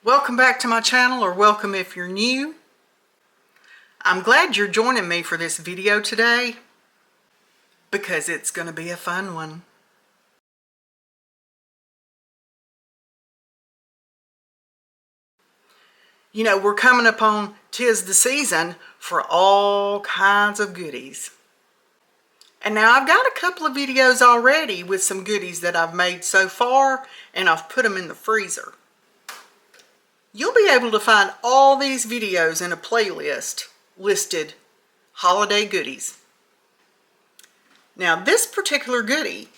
Welcome back to my channel, or welcome if you're new. I'm glad you're joining me for this video today because it's going to be a fun one. You know, we're coming upon 'tis the season for all kinds of goodies. And now I've got a couple of videos already with some goodies that I've made so far, and I've put them in the freezer. You'll be able to find all these videos in a playlist listed holiday goodies. Now this particular goodie,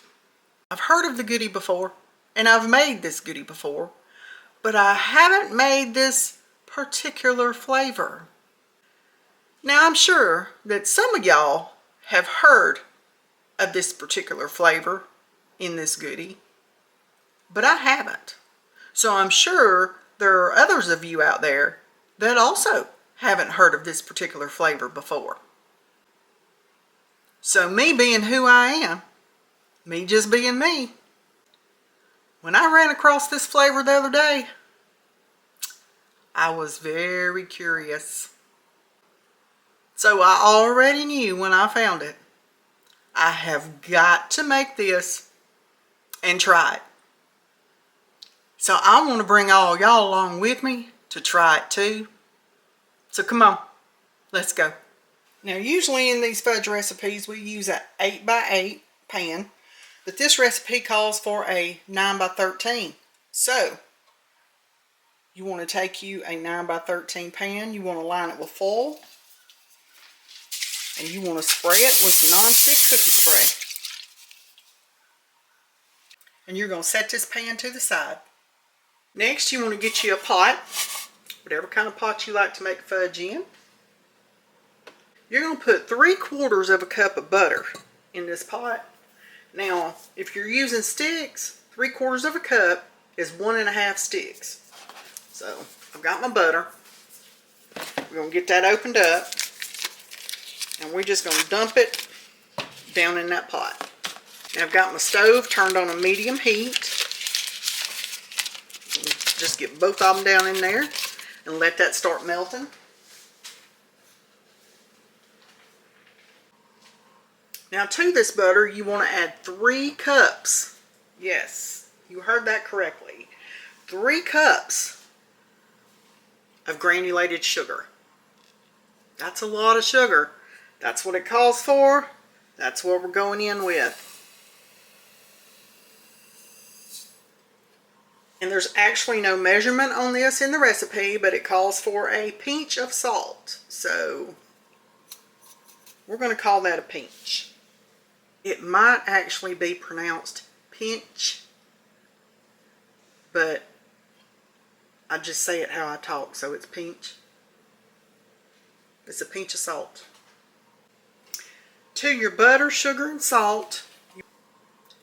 I've heard of the goodie before and I've made this goodie before, but I haven't made this particular flavor. Now I'm sure that some of y'all have heard of this particular flavor in this goodie, but I haven't. So I'm sure there are others of you out there that also haven't heard of this particular flavor before. So me being who I am, me just being me, when I ran across this flavor the other day, I was very curious. So I already knew when I found it, I have got to make this and try it. So I want to bring all y'all along with me to try it too. So come on, let's go. Now usually in these fudge recipes we use an 8x8 pan, but this recipe calls for a 9x13. So you want to take you a 9x13 pan, you want to line it with foil, and you want to spray it with non-stick cookie spray. And you're going to set this pan to the side. Next, you want to get you a pot, whatever kind of pot you like to make fudge in. You're going to put 3/4 cup of butter in this pot. Now, if you're using sticks, 3/4 cup is 1.5 sticks. So, I've got my butter. We're going to get that opened up, and we're just going to dump it down in that pot. Now, I've got my stove turned on a medium heat. Just get both of them down in there and let that start melting. Now to this butter you want to add 3 cups. Yes, you heard that correctly. 3 cups of granulated sugar. That's a lot of sugar. That's what it calls for. That's what we're going in with. And there's actually no measurement on this in the recipe, but it calls for a pinch of salt. So we're going to call that a pinch. It might actually be pronounced pinch, but I just say it how I talk, so it's pinch. It's a pinch of salt. To your butter, sugar, and salt,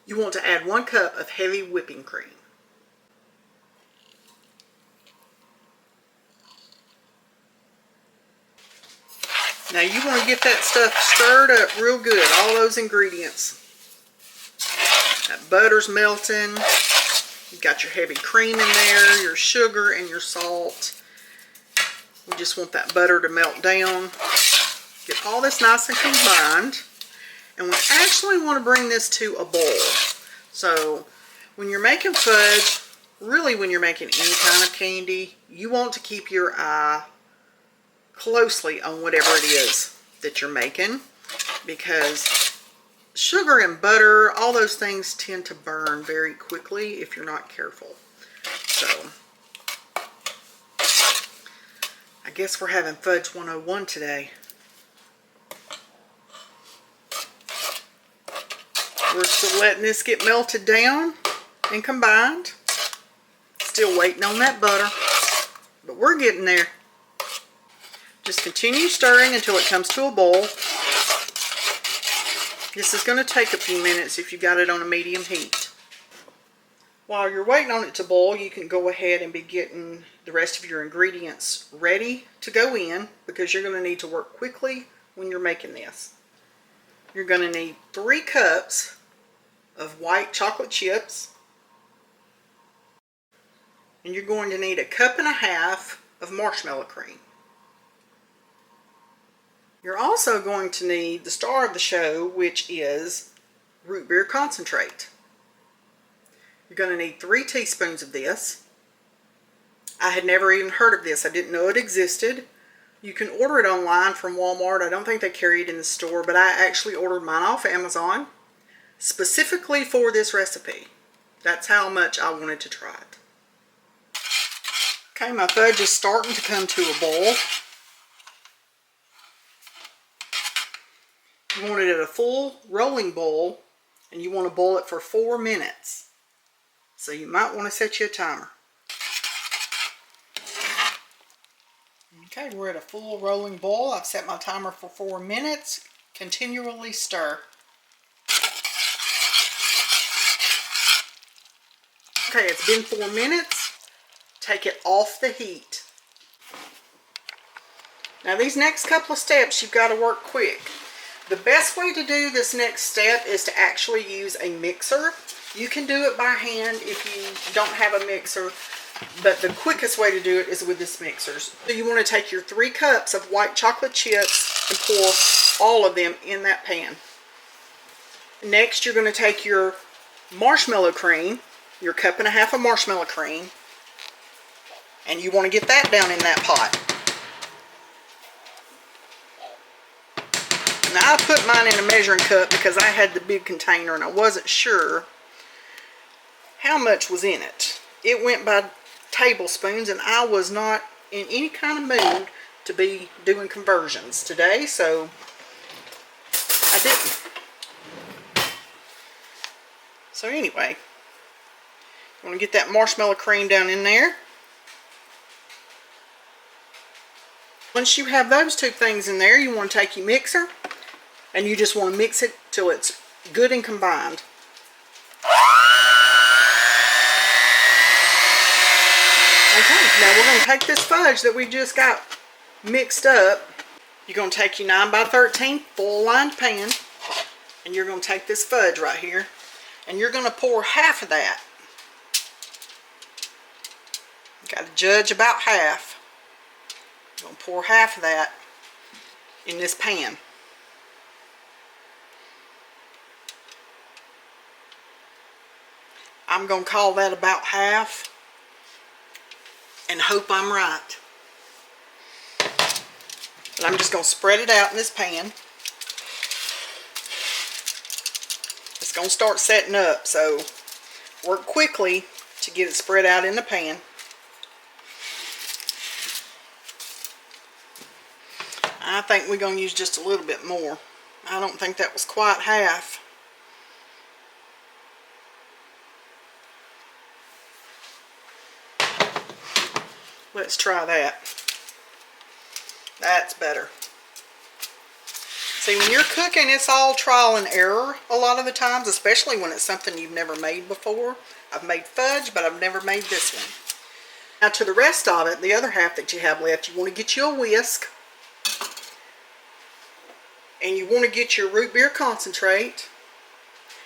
you want to add 1 cup of heavy whipping cream. Now you want to get that stuff stirred up real good, all those ingredients. That butter's melting. You've got your heavy cream in there, your sugar, and your salt. We just want that butter to melt down. Get all this nice and combined. And we actually want to bring this to a boil. So when you're making fudge, really when you're making any kind of candy, you want to keep your eye closely on whatever it is that you're making, because sugar and butter, all those things tend to burn very quickly if you're not careful. So I guess we're having Fudge 101 today. We're still letting this get melted down and combined. Still waiting on that butter, but we're getting there. Just continue stirring until it comes to a boil. This is going to take a few minutes if you've got it on a medium heat. While you're waiting on it to boil, you can go ahead and be getting the rest of your ingredients ready to go in, because you're going to need to work quickly when you're making this. You're going to need 3 cups of white chocolate chips, And you're going to need 1.5 cups of marshmallow cream. You're also going to need the star of the show, which is root beer concentrate. You're going to need 3 teaspoons of this. I had never even heard of this. I didn't know it existed. You can order it online from Walmart. I don't think they carry it in the store, but I actually ordered mine off Amazon specifically for this recipe. That's how much I wanted to try it. Okay, my fudge is starting to come to a boil. You want it at a full rolling boil, and you want to boil it for 4 minutes. So you might want to set you a timer. Okay, we're at a full rolling boil. I've set my timer for 4 minutes. Continually stir. Okay, it's been 4 minutes. Take it off the heat. Now these next couple of steps, you've got to work quick. The best way to do this next step is to actually use a mixer. You can do it by hand if you don't have a mixer, but the quickest way to do it is with this mixer. So you want to take your 3 cups of white chocolate chips and pour all of them in that pan. Next, you're going to take your marshmallow cream, your 1.5 cups of marshmallow cream, and you want to get that down in that pot. Now I put mine in a measuring cup because I had the big container and I wasn't sure how much was in it. It went by tablespoons and I was not in any kind of mood to be doing conversions today, so I didn't. So anyway, you want to get that marshmallow cream down in there. Once you have those 2 things in there, you want to take your mixer and you just want to mix it till it's good and combined. Okay, now we're going to take this fudge that we just got mixed up. You're going to take your 9x13 full lined pan and you're going to take this fudge right here and you're going to pour half of that. You got to judge about half. You're going to pour half of that in this pan. I'm going to call that about half and hope I'm right. But I'm just going to spread it out in this pan. It's going to start setting up, so work quickly to get it spread out in the pan. I think we're going to use just a little bit more. I don't think that was quite half. Let's try that. That's better. See, when you're cooking, it's all trial and error a lot of the times, especially when it's something you've never made before. I've made fudge, but I've never made this one. Now to the rest of it, the other half that you have left, you want to get you a whisk. And you want to get your root beer concentrate.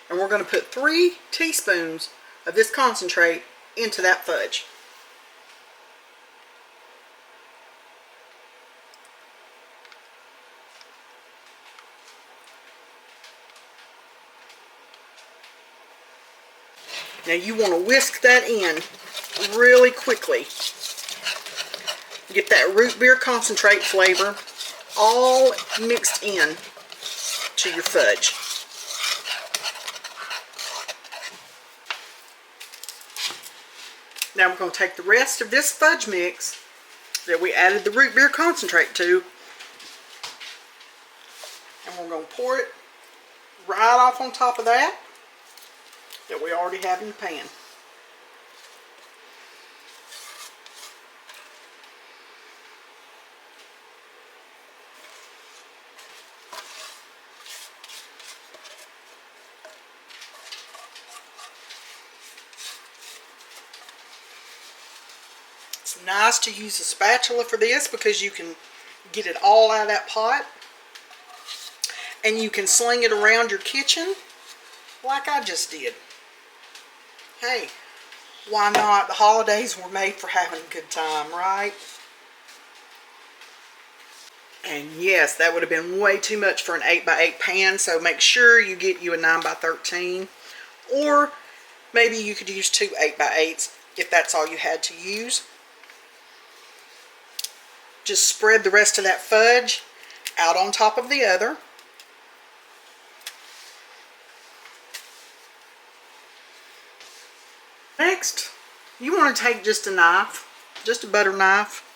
And we're going to put 3 teaspoons of this concentrate into that fudge. Now you want to whisk that in really quickly. Get that root beer concentrate flavor all mixed in to your fudge. Now we're going to take the rest of this fudge mix that we added the root beer concentrate to, and we're going to pour it right off on top of that we already have in the pan. It's nice to use a spatula for this because you can get it all out of that pot. And you can sling it around your kitchen like I just did. Hey, Why not? The holidays were made for having a good time, right? And yes, that would have been way too much for an 8x8 pan, so make sure you get you a 9x13. Or maybe you could use two 8x8s if that's all you had to use. Just spread the rest of that fudge out on top of the other. Next, you want to take just a knife, just a butter knife,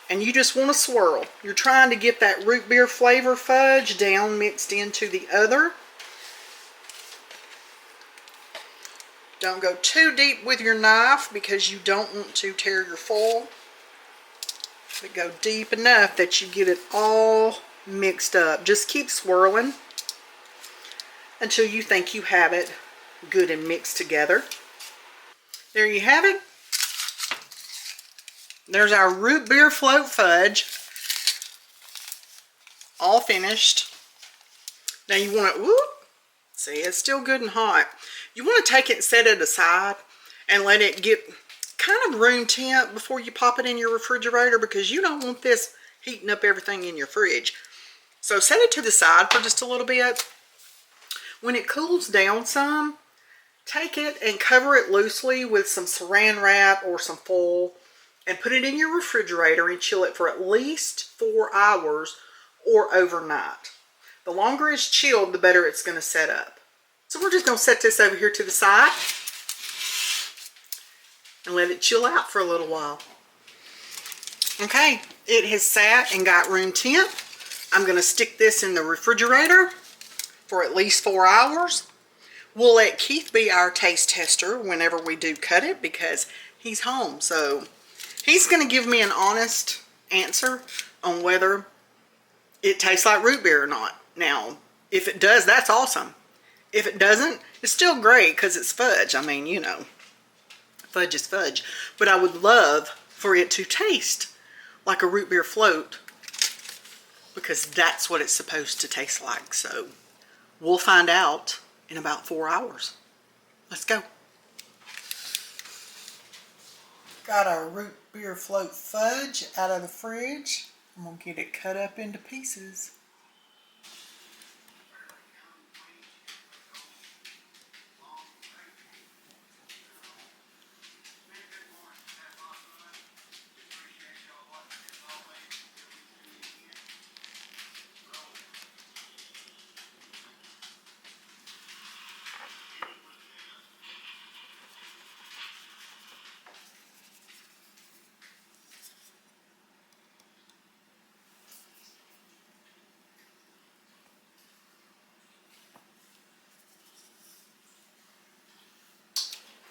and you just want to swirl. You're trying to get that root beer flavor fudge down mixed into the other. Don't go too deep with your knife because you don't want to tear your foil. But go deep enough that you get it all mixed up. Just keep swirling until you think you have it good and mixed together. There you have it. There's our root beer float fudge, all finished. Now you want to, whoop, see, it's still good and hot. You want to take it and set it aside and let it get kind of room temp before you pop it in your refrigerator, because you don't want this heating up everything in your fridge. So set it to the side for just a little bit. When it cools down some, take it and cover it loosely with some saran wrap or some foil and put it in your refrigerator and chill it for at least 4 hours or overnight. The longer it's chilled, the better it's going to set up. So we're just going to set this over here to the side and let it chill out for a little while. Okay, it has sat and got room temp. I'm going to stick this in the refrigerator for at least 4 hours. We'll let Keith be our taste tester whenever we do cut it because he's home. So he's going to give me an honest answer on whether it tastes like root beer or not. Now, if it does, that's awesome. If it doesn't, it's still great because it's fudge. I mean, you know, fudge is fudge. But I would love for it to taste like a root beer float because that's what it's supposed to taste like. So we'll find out in about 4 hours. Let's go. Got our root beer float fudge out of the fridge. I'm going to get it cut up into pieces.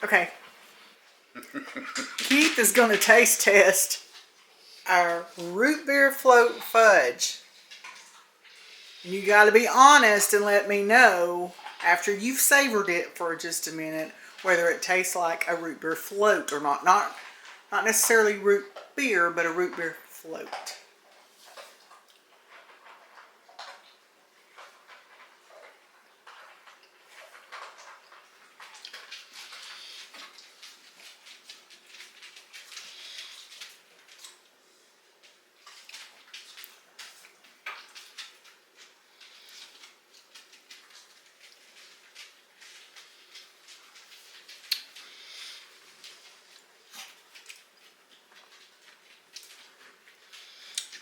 Okay. Keith is going to taste test our root beer float fudge. And you got to be honest and let me know after you've savored it for just a minute whether it tastes like a root beer float or not. Not necessarily root beer, but a root beer float.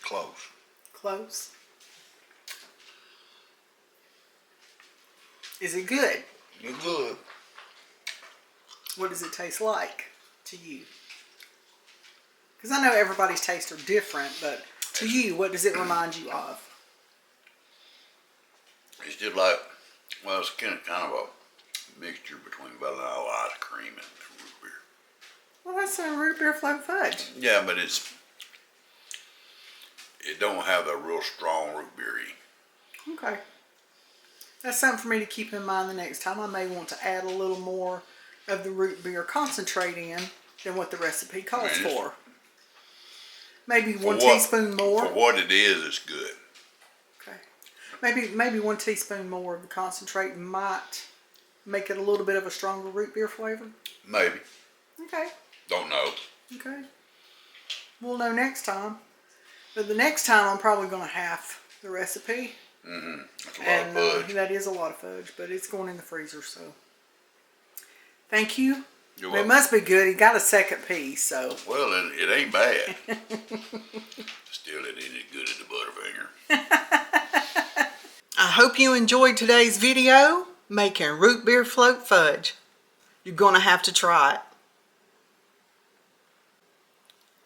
Close. Close. Is it good? It's good. What does it taste like to you? Because I know everybody's tastes are different, but to you, what does it remind you of? It's just like, well, it's kind of a mixture between vanilla ice cream and root beer. Well, that's a root beer float fudge. Yeah, but it don't have the real strong root beery. Okay. That's something for me to keep in mind the next time. I may want to add a little more of the root beer concentrate in than what the recipe calls for. Maybe one teaspoon more. For what it is, it's good. Okay. Maybe 1 teaspoon more of the concentrate might Make it a little bit of a stronger root beer flavor? Maybe. Okay. Don't know. Okay. We'll know next time. But the next time I'm probably going to half the recipe. That's a lot of fudge. That is a lot of fudge, but it's going in the freezer, so. Thank you. You're welcome. It must be good. He got a second piece, so. Well, it ain't bad. Still, it ain't good as the Butterfinger. I hope you enjoyed today's video making root beer float fudge. You're going to have to try it.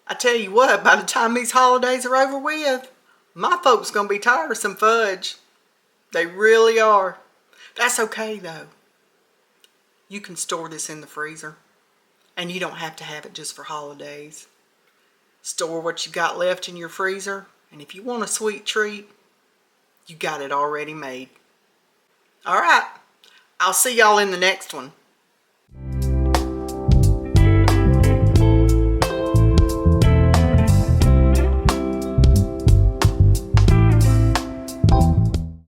I tell you what, by the time these holidays are over with, my folks going to be tired of some fudge. They really are. That's okay though. You can store this in the freezer. And you don't have to have it just for holidays. Store what you got left in your freezer. And if you want a sweet treat, you got it already made. Alright, I'll see y'all in the next one.